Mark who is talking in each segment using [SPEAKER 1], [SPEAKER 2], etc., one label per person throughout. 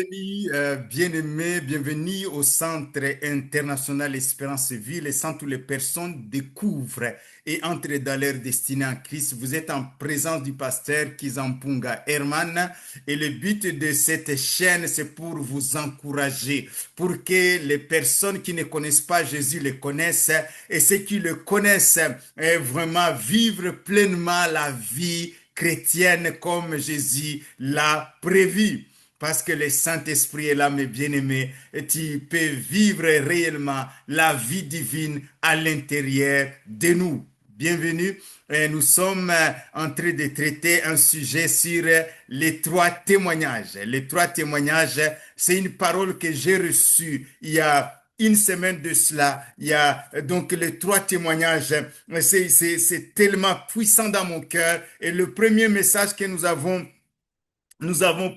[SPEAKER 1] Bienvenue, bien-aimés, bienvenue au Centre international Espérance Ville, et sans toutes les personnes découvrent et entrent dans leur destinée en Christ. Vous êtes en présence du pasteur Kizampunga Herman, et le but de cette chaîne, c'est pour vous encourager, pour que les personnes qui ne connaissent pas Jésus le connaissent, et ceux qui le connaissent vraiment vivre pleinement la vie chrétienne comme Jésus l'a prévu. Parce que le Saint-Esprit est là, mes bien-aimés, et tu peux vivre réellement la vie divine à l'intérieur de nous. Bienvenue. Nous sommes en train de traiter un sujet sur les trois témoignages. Les trois témoignages, c'est une parole que j'ai reçue il y a une semaine de cela. Il y a donc les trois témoignages. C'est tellement puissant dans mon cœur. Et le premier message que nous avons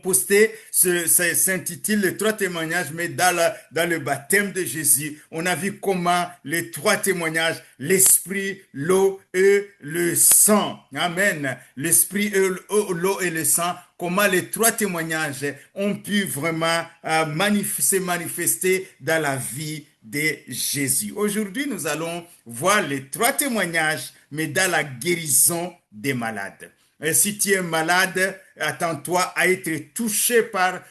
[SPEAKER 1] posté, s'intitule les trois témoignages, mais dans le baptême de Jésus, on a vu comment les trois témoignages, l'esprit, l'eau et le sang. Amen. L'esprit, l'eau et le sang, comment les trois témoignages ont pu vraiment se manifester dans la vie de Jésus. Aujourd'hui, nous allons voir les trois témoignages, mais dans la guérison des malades. Si tu es malade, attends-toi à être touché par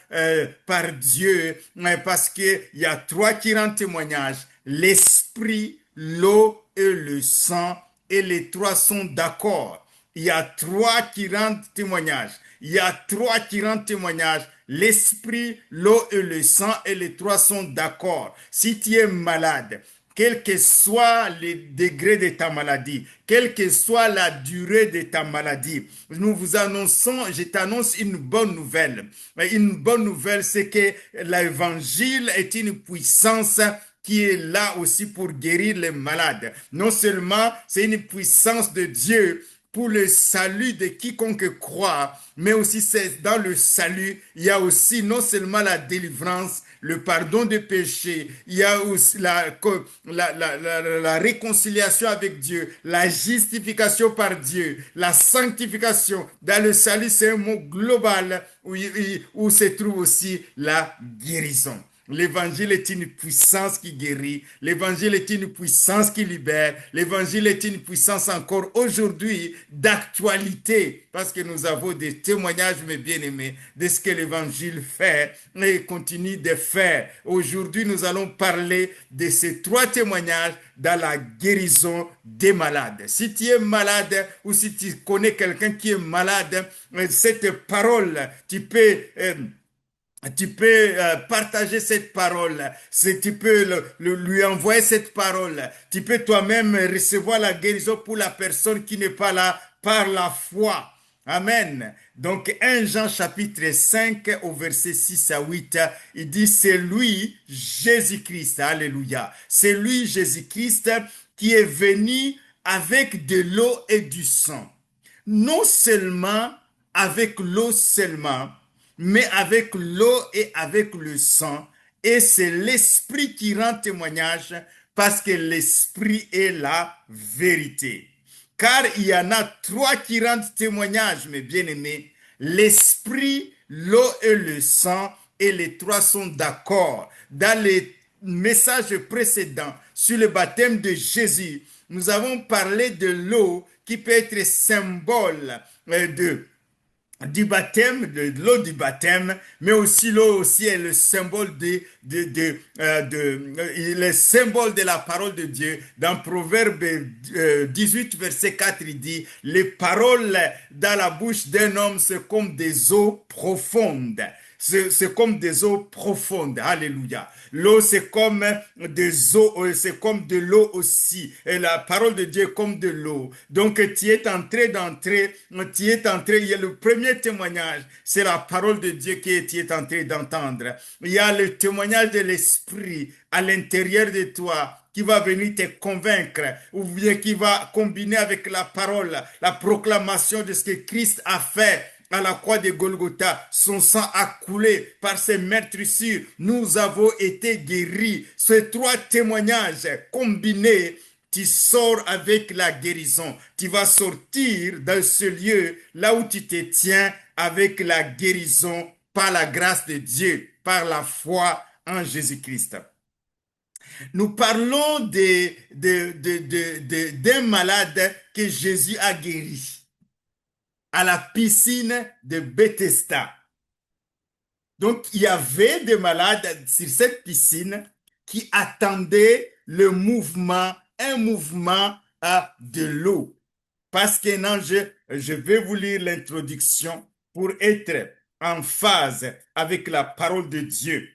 [SPEAKER 1] Dieu, parce qu'il y a trois qui rendent témoignage, l'esprit, l'eau et le sang, et les trois sont d'accord. Il y a trois qui rendent témoignage. Il y a trois qui rendent témoignage. L'esprit, l'eau et le sang, et les trois sont d'accord. Si tu es malade, quel que soit le degré de ta maladie, quelle que soit la durée de ta maladie, nous vous annonçons, je t'annonce une bonne nouvelle. Une bonne nouvelle, c'est que l'évangile est une puissance qui est là aussi pour guérir les malades. Non seulement c'est une puissance de Dieu pour le salut de quiconque croit, mais aussi c'est dans le salut, il y a aussi non seulement la délivrance, le pardon des péchés, il y a aussi la réconciliation avec Dieu, la justification par Dieu, la sanctification. Dans le salut, c'est un mot global où se trouve aussi la guérison. L'évangile est une puissance qui guérit. L'évangile est une puissance qui libère. L'évangile est une puissance encore aujourd'hui d'actualité, parce que nous avons des témoignages, mes bien-aimés, de ce que l'évangile fait et continue de faire. Aujourd'hui, nous allons parler de ces trois témoignages dans la guérison des malades. Si tu es malade ou si tu connais quelqu'un qui est malade, cette parole, tu peux partager cette parole, tu peux lui envoyer cette parole, tu peux toi-même recevoir la guérison pour la personne qui n'est pas là par la foi. Amen. Donc 1 Jean chapitre 5 au verset 6 à 8, il dit c'est lui, Jésus-Christ, alléluia. C'est lui, Jésus-Christ, qui est venu avec de l'eau et du sang. Non seulement avec l'eau seulement, mais avec l'eau et avec le sang. Et c'est l'esprit qui rend témoignage, parce que l'esprit est la vérité. Car il y en a trois qui rendent témoignage, mes bien-aimés. L'esprit, l'eau et le sang, et les trois sont d'accord. Dans les messages précédents sur le baptême de Jésus, nous avons parlé de l'eau qui peut être symbole du baptême, de l'eau du baptême, mais aussi l'eau aussi est le symbole le symbole de la parole de Dieu. Dans Proverbe 18, verset 4, il dit, les paroles dans la bouche d'un homme, c'est comme des eaux profondes. C'est comme des eaux profondes. Alléluia. L'eau, c'est comme des eaux, c'est comme de l'eau aussi. Et la parole de Dieu est comme de l'eau. Donc, tu es en train d'entrer, il y a le premier témoignage, c'est la parole de Dieu que tu es en train d'entendre. Il y a le témoignage de l'esprit à l'intérieur de toi, qui va venir te convaincre, ou bien qui va combiner avec la parole, la proclamation de ce que Christ a fait à la croix de Golgotha. Son sang a coulé par ses meurtrissures. Nous avons été guéris. Ces trois témoignages combinés, tu sors avec la guérison. Tu vas sortir de ce lieu, là où tu te tiens, avec la guérison par la grâce de Dieu. par la foi en Jésus-Christ. Nous parlons d'un malade que Jésus a guéri à la piscine de Bethesda. Donc, il y avait des malades sur cette piscine qui attendaient un mouvement de l'eau. Parce que non, je vais vous lire l'introduction pour être en phase avec la parole de Dieu.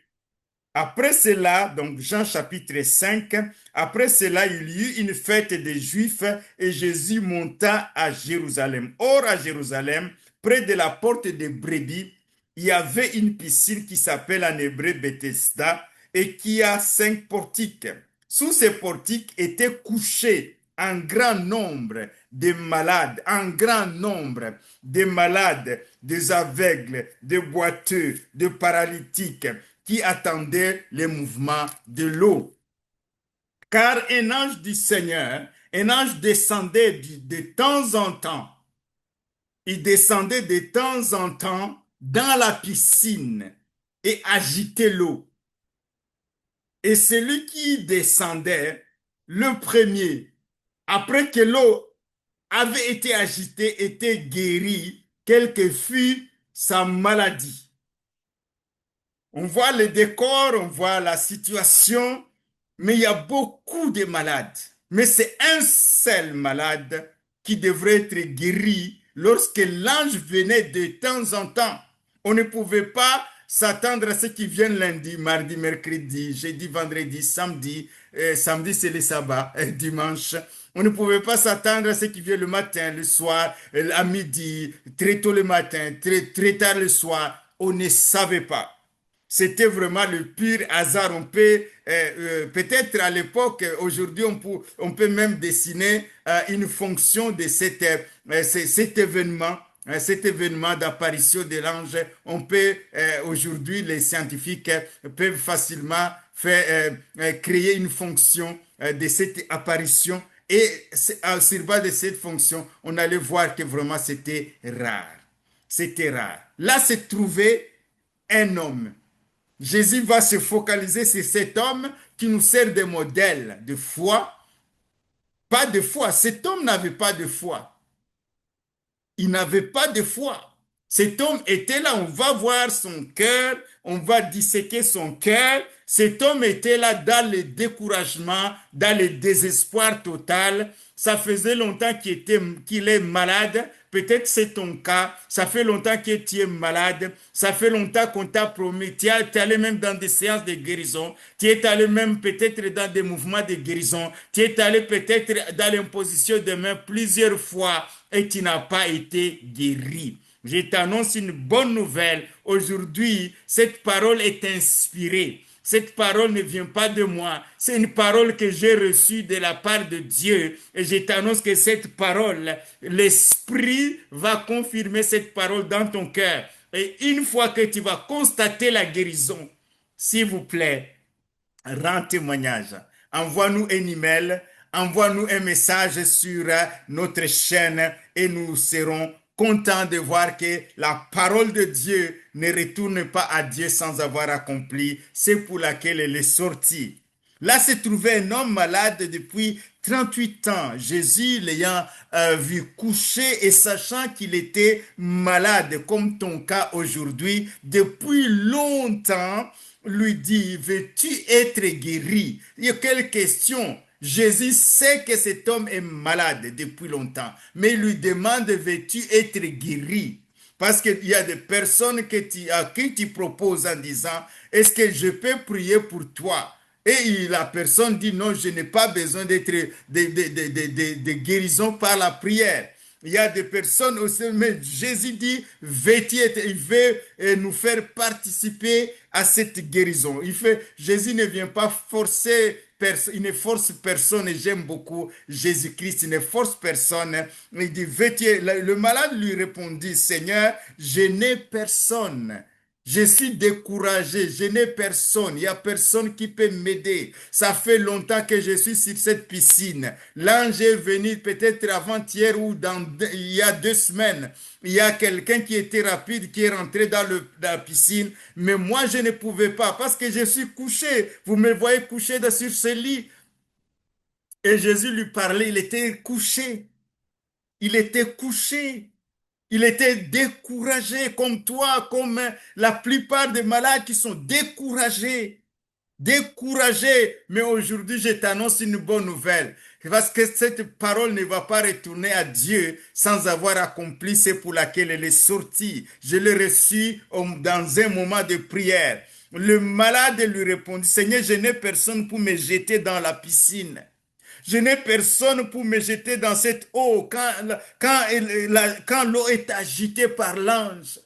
[SPEAKER 1] Après cela, donc Jean chapitre 5, après cela, il y eut une fête des Juifs et Jésus monta à Jérusalem. Or, à Jérusalem, près de la porte des brebis, il y avait une piscine qui s'appelle en hébreu Bethesda et qui a 5 portiques. Sous ces portiques étaient couchés un grand nombre de malades, un grand nombre de malades, des aveugles, des boiteux, des paralytiques, qui attendaient les mouvements de l'eau. Car un ange du Seigneur, un ange descendait de temps en temps. Il descendait de temps en temps dans la piscine et agitait l'eau. Et celui qui descendait, le premier, après que l'eau avait été agitée, était guéri, quelle que fût sa maladie. On voit le décor, on voit la situation, mais il y a beaucoup de malades. Mais c'est un seul malade qui devrait être guéri lorsque l'ange venait de temps en temps. On ne pouvait pas s'attendre à ce qui viennent lundi, mardi, mercredi, jeudi, vendredi, samedi. Samedi, c'est le sabbat, dimanche. On ne pouvait pas s'attendre à ce qui vient le matin, le soir, à midi, très tôt le matin, très tard le soir. On ne savait pas. C'était vraiment le pur hasard. On peut, peut-être à l'époque, aujourd'hui, on peut même dessiner une fonction de cet événement d'apparition de l'ange. On peut, aujourd'hui, les scientifiques peuvent facilement créer une fonction de cette apparition. Et sur base de cette fonction, on allait voir que vraiment c'était rare. C'était rare. Là se trouvait un homme. Jésus va se focaliser sur cet homme qui nous sert de modèle de foi. Pas de foi. Cet homme n'avait pas de foi. Il n'avait pas de foi. Cet homme était là, on va voir son cœur, on va disséquer son cœur. Cet homme était là dans le découragement, dans le désespoir total. Ça faisait longtemps qu'il est malade. Peut-être c'est ton cas. Ça fait longtemps que tu es malade. Ça fait longtemps qu'on t'a promis. Tu es allé même dans des séances de guérison. Tu es allé même peut-être dans des mouvements de guérison. Tu es allé peut-être dans l'imposition de main plusieurs fois et tu n'as pas été guéri. Je t'annonce une bonne nouvelle. Aujourd'hui, cette parole est inspirée. Cette parole ne vient pas de moi. C'est une parole que j'ai reçue de la part de Dieu. Et je t'annonce que cette parole, l'Esprit va confirmer cette parole dans ton cœur. Et une fois que tu vas constater la guérison, s'il vous plaît, rends témoignage. Envoie-nous un email, envoie-nous un message sur notre chaîne et nous serons contents de voir que la parole de Dieu ne retourne pas à Dieu sans avoir accompli ce pour laquelle elle est sortie. Là se trouvait un homme malade depuis 38 ans. Jésus l'ayant vu coucher et sachant qu'il était malade comme ton cas aujourd'hui, depuis longtemps, lui dit, veux-tu être guéri? Il y a quelle question? Jésus sait que cet homme est malade depuis longtemps, mais il lui demande, veux-tu être guéri? Parce qu'il y a des personnes à qui tu proposes en disant, est-ce que je peux prier pour toi? Et la personne dit, non, je n'ai pas besoin d'être de guérison par la prière. Il y a des personnes aussi, mais Jésus dit, il veut nous faire participer à cette guérison. Jésus ne vient pas forcer personne, il ne force personne, et j'aime beaucoup Jésus-Christ, il ne force personne. Il dit, le malade lui répondit, Seigneur, je n'ai personne. Je suis découragé, je n'ai personne, il n'y a personne qui peut m'aider. Ça fait longtemps que je suis sur cette piscine. L'ange est venu peut-être avant-hier ou il y a 2 semaines. Il y a quelqu'un qui était rapide, qui est rentré dans la piscine, mais moi je ne pouvais pas parce que je suis couché. Vous me voyez couché sur ce lit. Et Jésus lui parlait, il était couché. Il était couché. Il était découragé comme toi, comme la plupart des malades qui sont découragés. Découragés. Mais aujourd'hui, je t'annonce une bonne nouvelle. Parce que cette parole ne va pas retourner à Dieu sans avoir accompli ce pour laquelle elle est sortie. Je l'ai reçue dans un moment de prière. Le malade lui répondit, Seigneur, je n'ai personne pour me jeter dans la piscine. Je n'ai personne pour me jeter dans cette eau quand l'eau est agitée par l'ange.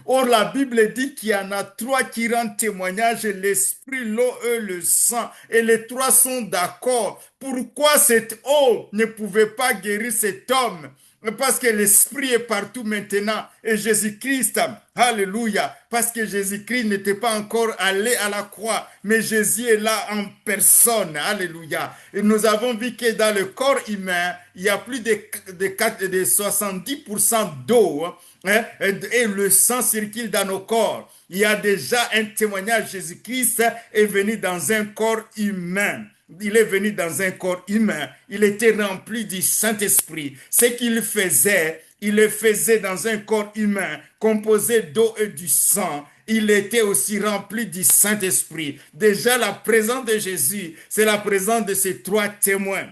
[SPEAKER 1] Or, la Bible dit qu'il y en a trois qui rendent témoignage, l'esprit, l'eau et le sang. Et les trois sont d'accord. Pourquoi cette eau ne pouvait pas guérir cet homme? Parce que l'esprit est partout maintenant. Et Jésus-Christ, alléluia, parce que Jésus-Christ n'était pas encore allé à la croix, mais Jésus est là en personne, alléluia. Et nous avons vu que dans le corps humain, il y a plus de 70% d'eau, hein, et le sang circule dans nos corps. Il y a déjà un témoignage, Jésus-Christ est venu dans un corps humain. Il est venu dans un corps humain. Il était rempli du Saint-Esprit. Ce qu'il faisait, il le faisait dans un corps humain composé d'eau et du sang. Il était aussi rempli du Saint-Esprit. Déjà, la présence de Jésus, c'est la présence de ces trois témoins.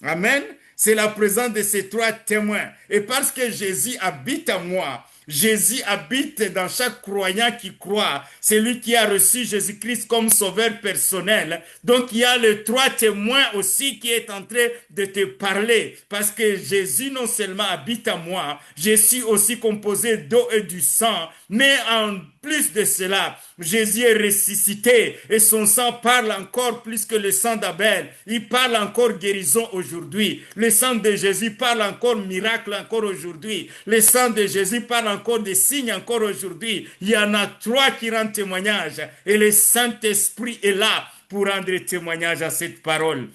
[SPEAKER 1] Amen. C'est la présence de ces trois témoins. Et parce que Jésus habite en moi, Jésus habite dans chaque croyant qui croit. C'est lui qui a reçu Jésus-Christ comme sauveur personnel. Donc il y a les trois témoins aussi qui est en train de te parler. Parce que Jésus non seulement habite en moi, je suis aussi composé d'eau et du sang. Mais en plus de cela, Jésus est ressuscité et son sang parle encore plus que le sang d'Abel. Il parle encore guérison aujourd'hui. Le sang de Jésus parle encore miracle encore aujourd'hui. Le sang de Jésus parle encore des signes encore aujourd'hui. Il y en a trois qui rendent témoignage et le Saint-Esprit est là pour rendre témoignage à cette parole.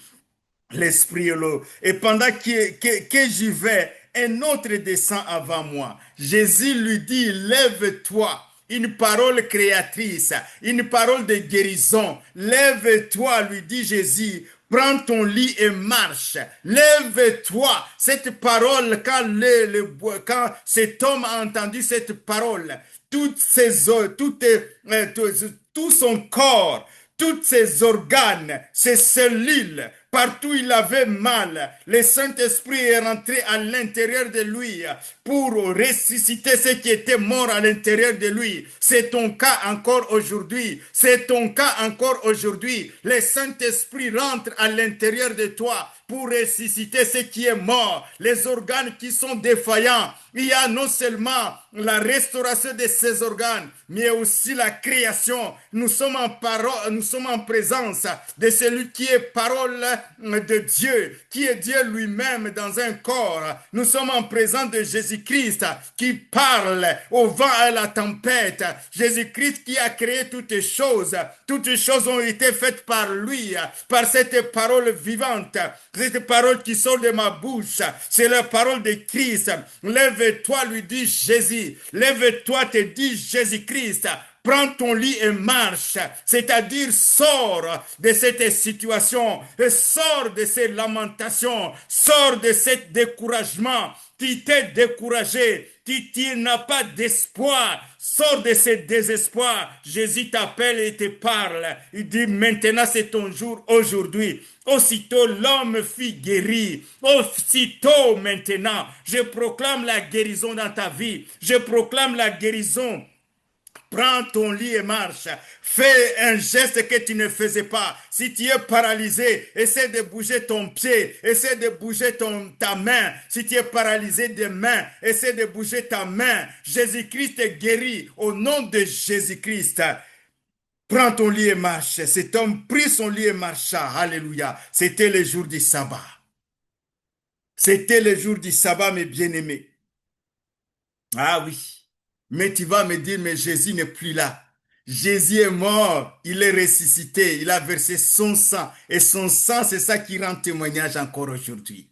[SPEAKER 1] L'Esprit est là. Et pendant que j'y vais, un autre descend avant moi. Jésus lui dit, lève-toi. Une parole créatrice, une parole de guérison. Lève-toi, lui dit Jésus. Prends ton lit et marche. Lève-toi. Cette parole, quand cet homme a entendu cette parole, toutes ses os, tout son corps, tous ses organes, ses cellules, partout où il avait mal, le Saint-Esprit est rentré à l'intérieur de lui pour ressusciter ce qui était mort à l'intérieur de lui. C'est ton cas encore aujourd'hui. C'est ton cas encore aujourd'hui. Le Saint-Esprit rentre à l'intérieur de toi pour ressusciter ce qui est mort, les organes qui sont défaillants. Il y a non seulement la restauration de ces organes, mais aussi la création. Nous sommes en présence de celui qui est parole de Dieu, qui est Dieu lui-même dans un corps. Nous sommes en présence de Jésus-Christ qui parle au vent et à la tempête. Jésus-Christ qui a créé toutes choses. Toutes les choses ont été faites par lui, par cette parole vivante. Cette parole qui sort de ma bouche, c'est la parole de Christ. Lève-toi, lui dit Jésus. Lève-toi, te dit Jésus-Christ. Prends ton lit et marche, c'est-à-dire sors de cette situation, sors de ces lamentations, sors de ce découragement qui t'est découragé, qui n'a pas d'espoir. Sors de ce désespoir. Jésus t'appelle et te parle. Il dit maintenant c'est ton jour aujourd'hui. Aussitôt l'homme fut guéri. Aussitôt maintenant, je proclame la guérison dans ta vie. Je proclame la guérison. Prends ton lit et marche. Fais un geste que tu ne faisais pas. Si tu es paralysé, essaie de bouger ton pied. Essaie de bouger ta main. Si tu es paralysé des mains, essaie de bouger ta main. Jésus-Christ est guéri au nom de Jésus-Christ. Prends ton lit et marche. Cet homme prit son lit et marcha. Alléluia. C'était le jour du sabbat. C'était le jour du sabbat, mes bien-aimés. Ah oui. Mais tu vas me dire, mais Jésus n'est plus là. Jésus est mort, il est ressuscité, il a versé son sang. Et son sang, c'est ça qui rend témoignage encore aujourd'hui.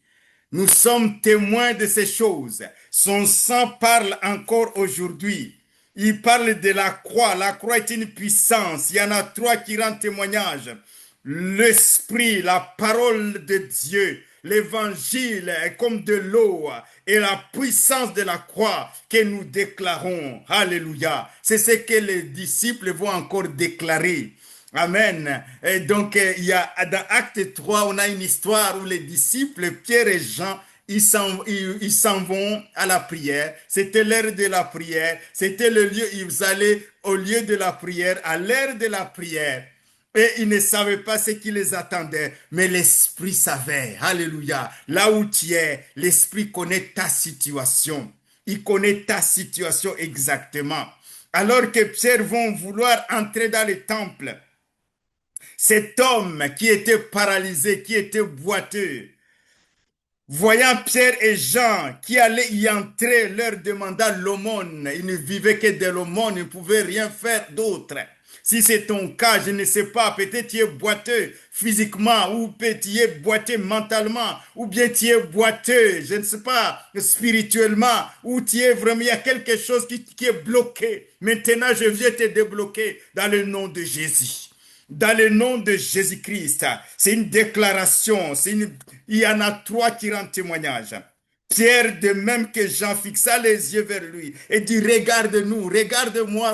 [SPEAKER 1] Nous sommes témoins de ces choses. Son sang parle encore aujourd'hui. Il parle de la croix. La croix est une puissance. Il y en a trois qui rendent témoignage. L'esprit, la parole de Dieu, l'évangile est comme de l'eau et la puissance de la croix que nous déclarons. Alléluia. C'est ce que les disciples vont encore déclarer. Amen. Et donc, il y a, dans Acte 3, on a une histoire où les disciples, Pierre et Jean, ils s'en vont à la prière. C'était l'heure de la prière. C'était le lieu, ils allaient au lieu de la prière, à l'heure de la prière. Et ils ne savaient pas ce qui les attendait, mais l'Esprit savait. Alléluia. Là où tu es, l'Esprit connaît ta situation. Il connaît ta situation exactement. Alors que Pierre vont vouloir entrer dans le temple, cet homme qui était paralysé, qui était boiteux, voyant Pierre et Jean qui allaient y entrer, leur demanda l'aumône. Ils ne vivaient que de l'aumône, ils ne pouvaient rien faire d'autre. Si c'est ton cas, je ne sais pas, peut-être tu es boiteux physiquement, ou peut-être tu es boiteux mentalement, ou bien tu es boiteux, je ne sais pas, spirituellement, ou tu es vraiment, il y a quelque chose qui est bloqué. Maintenant, je viens te débloquer dans le nom de Jésus. Dans le nom de Jésus-Christ, c'est une déclaration, il y en a trois qui rendent témoignage. Pierre, de même que Jean, fixa les yeux vers lui et dit, regarde-nous, regarde-moi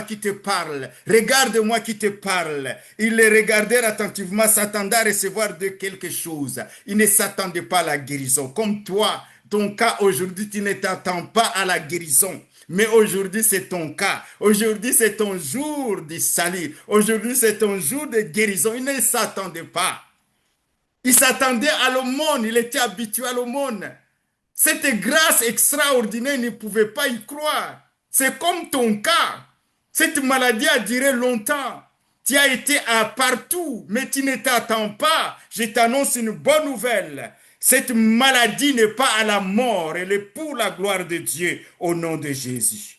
[SPEAKER 1] qui te parle, regarde-moi qui te parle. Ils les regardèrent attentivement, s'attendaient à recevoir de quelque chose. Ils ne s'attendaient pas à la guérison. Comme toi, ton cas aujourd'hui, tu ne t'attends pas à la guérison. Mais aujourd'hui, c'est ton cas. Aujourd'hui, c'est ton jour de salut. Aujourd'hui, c'est ton jour de guérison. Il ne s'attendait pas. Il s'attendait à l'aumône. Il était habitué à l'aumône. Cette grâce extraordinaire, il ne pouvait pas y croire. C'est comme ton cas. Cette maladie a duré longtemps. Tu as été à partout, mais tu ne t'attends pas. Je t'annonce une bonne nouvelle. Cette maladie n'est pas à la mort, elle est pour la gloire de Dieu au nom de Jésus.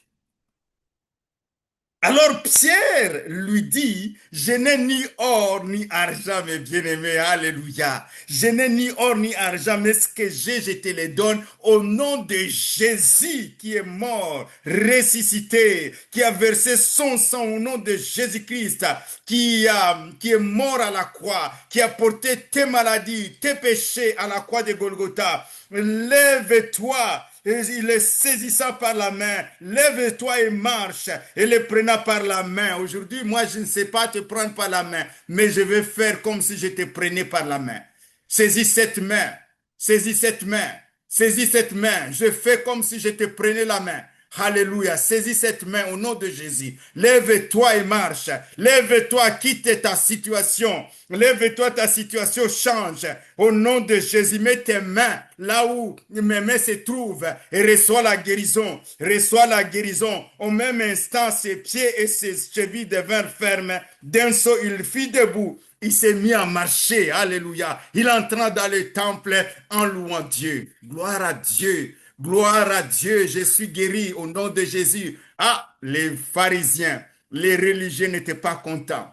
[SPEAKER 1] Alors Pierre lui dit, je n'ai ni or ni argent, mes bien-aimés, alléluia. Je n'ai ni or ni argent, mais ce que j'ai, je te le donne au nom de Jésus qui est mort, ressuscité, qui a versé son sang au nom de Jésus-Christ, qui est mort à la croix, qui a porté tes maladies, tes péchés à la croix de Golgotha. Lève-toi. Il les saisissant par la main, lève-toi et marche, et les prenant par la main. Aujourd'hui, moi, je ne sais pas te prendre par la main, mais je vais faire comme si je te prenais par la main. Saisis cette main, saisis cette main, saisis cette main. Je fais comme si je te prenais la main. Alléluia, saisis cette main au nom de Jésus. Lève-toi et marche. Lève-toi, quitte ta situation. Lève-toi, ta situation change. Au nom de Jésus, mets tes mains là où mes mains se trouvent et reçois la guérison. Reçois la guérison. Au même instant, ses pieds et ses chevilles devinrent fermes. D'un saut, il fit debout. Il s'est mis à marcher. Alléluia. Il entra dans le temple en louant Dieu. Gloire à Dieu. Gloire à Dieu, je suis guéri au nom de Jésus. Ah, les pharisiens, les religieux n'étaient pas contents.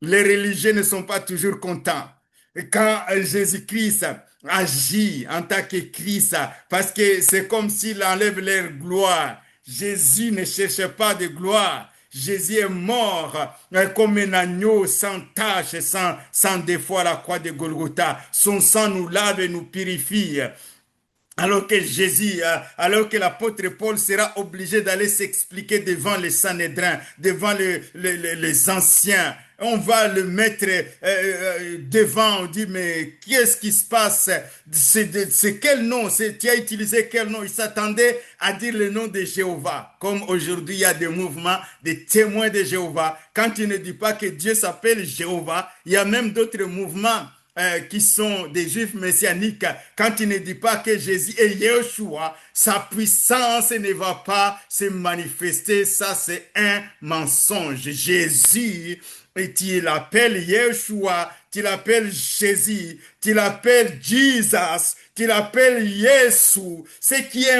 [SPEAKER 1] Les religieux ne sont pas toujours contents. Quand Jésus-Christ agit en tant que Christ, parce que c'est comme s'il enlève leur gloire. Jésus ne cherche pas de gloire. Jésus est mort comme un agneau sans tache, sans défaut à la croix de Golgotha. Son sang nous lave et nous purifie. Alors que Jésus, alors que l'apôtre Paul sera obligé d'aller s'expliquer devant les Sanhédrins, devant les anciens, on va le mettre devant, on dit, mais qu'est-ce qui se passe? C'est quel nom? Tu as utilisé quel nom? Il s'attendait à dire le nom de Jéhovah. Comme aujourd'hui, il y a des mouvements, des témoins de Jéhovah. Quand tu ne dis pas que Dieu s'appelle Jéhovah, il y a même d'autres mouvements qui sont des juifs messianiques, quand il ne dit pas que Jésus est Yeshua, sa puissance ne va pas se manifester. Ça, c'est un mensonge. Jésus, et tu l'appelles Yeshua, tu l'appelles Jésus, tu l'appelles Jesus, tu l'appelles Yesu. Ce qui est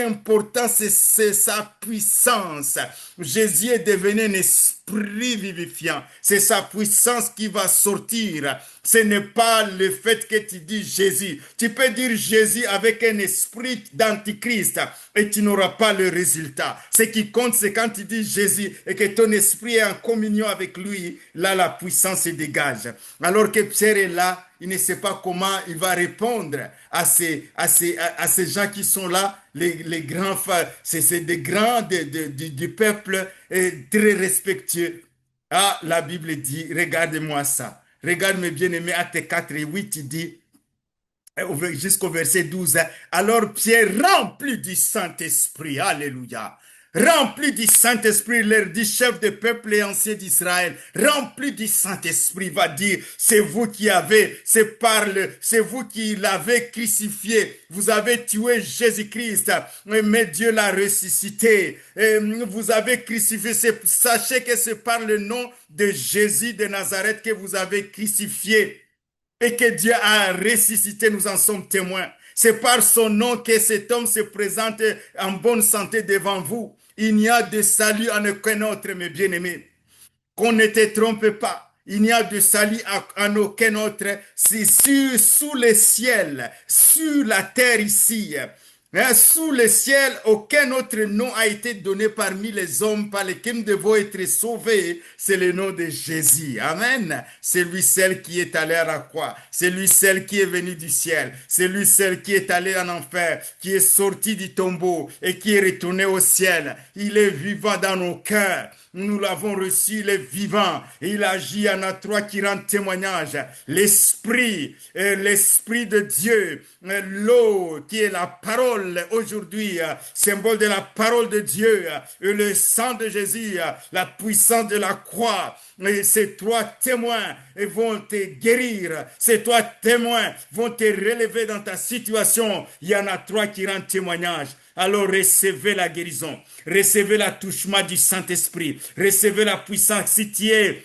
[SPEAKER 1] important, c'est sa puissance. Jésus est devenu un esprit vivifiant. C'est sa puissance qui va sortir. Ce n'est pas le fait que tu dis Jésus. Tu peux dire Jésus avec un esprit d'antichrist et tu n'auras pas le résultat. Ce qui compte, c'est quand tu dis Jésus et que ton esprit est en communion avec lui, là la puissance se dégage. Alors que Pierre est là, il ne sait pas comment il va répondre à ces gens qui sont là, les grands, c'est des grands du peuple très respectueux. Ah, la Bible dit, regardez-moi ça. Regarde mes bien-aimés, Actes 4 et 8, il dit, jusqu'au verset 12, alors Pierre, rempli du Saint-Esprit, alléluia, rempli du Saint-Esprit, leur dit chef de peuple et ancien d'Israël, rempli du Saint-Esprit, va dire, c'est vous qui avez, c'est vous qui l'avez crucifié, vous avez tué Jésus-Christ, mais Dieu l'a ressuscité, et vous avez crucifié, sachez que c'est par le nom de Jésus de Nazareth que vous avez crucifié et que Dieu a ressuscité, nous en sommes témoins. C'est par son nom que cet homme se présente en bonne santé devant vous. Il n'y a de salut en aucun autre, mes bien-aimés. Qu'on ne te trompe pas. Il n'y a de salut en aucun autre. C'est sous le ciel, sur la terre ici. Sous le ciel, aucun autre nom a été donné parmi les hommes par lesquels nous devons être sauvés. C'est le nom de Jésus. Amen. C'est lui seul qui est allé à la croix. C'est lui seul qui est venu du ciel. C'est lui seul qui est allé en enfer, qui est sorti du tombeau et qui est retourné au ciel. Il est vivant dans nos cœurs. Nous l'avons reçu, il est vivant. Il agit, il y en a trois qui rendent témoignage. L'esprit de Dieu, l'eau qui est la parole aujourd'hui, symbole de la parole de Dieu, et le sang de Jésus, la puissance de la croix. Et ces trois témoins vont te guérir. Ces trois témoins vont te relever dans ta situation. Il y en a trois qui rendent témoignage. Alors recevez la guérison, recevez l'attouchement du Saint-Esprit, recevez la puissance. Si tu es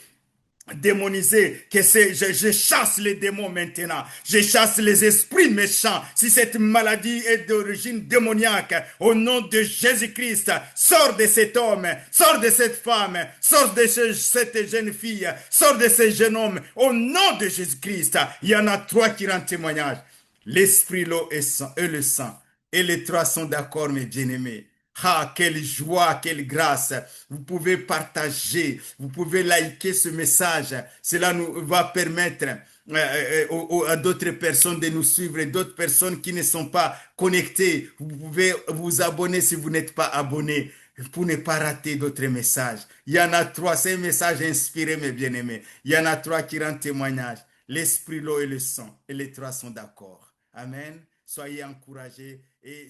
[SPEAKER 1] démonisé, je chasse les démons maintenant, je chasse les esprits méchants. Si cette maladie est d'origine démoniaque, au nom de Jésus-Christ, sors de cet homme, sors de cette femme, sors de cette jeune fille, sors de ce jeune homme, au nom de Jésus-Christ. Il y en a trois qui rendent témoignage, l'esprit, l'eau et le sang. Et les trois sont d'accord, mes bien-aimés. Ah, quelle joie, quelle grâce. Vous pouvez partager, vous pouvez liker ce message. Cela nous va permettre à d'autres personnes de nous suivre et d'autres personnes qui ne sont pas connectées. Vous pouvez vous abonner si vous n'êtes pas abonné pour ne pas rater d'autres messages. Il y en a trois, c'est un message inspiré, mes bien-aimés. Il y en a trois qui rendent témoignage. L'esprit, l'eau et le sang. Et les trois sont d'accord. Amen. Soyez encouragés et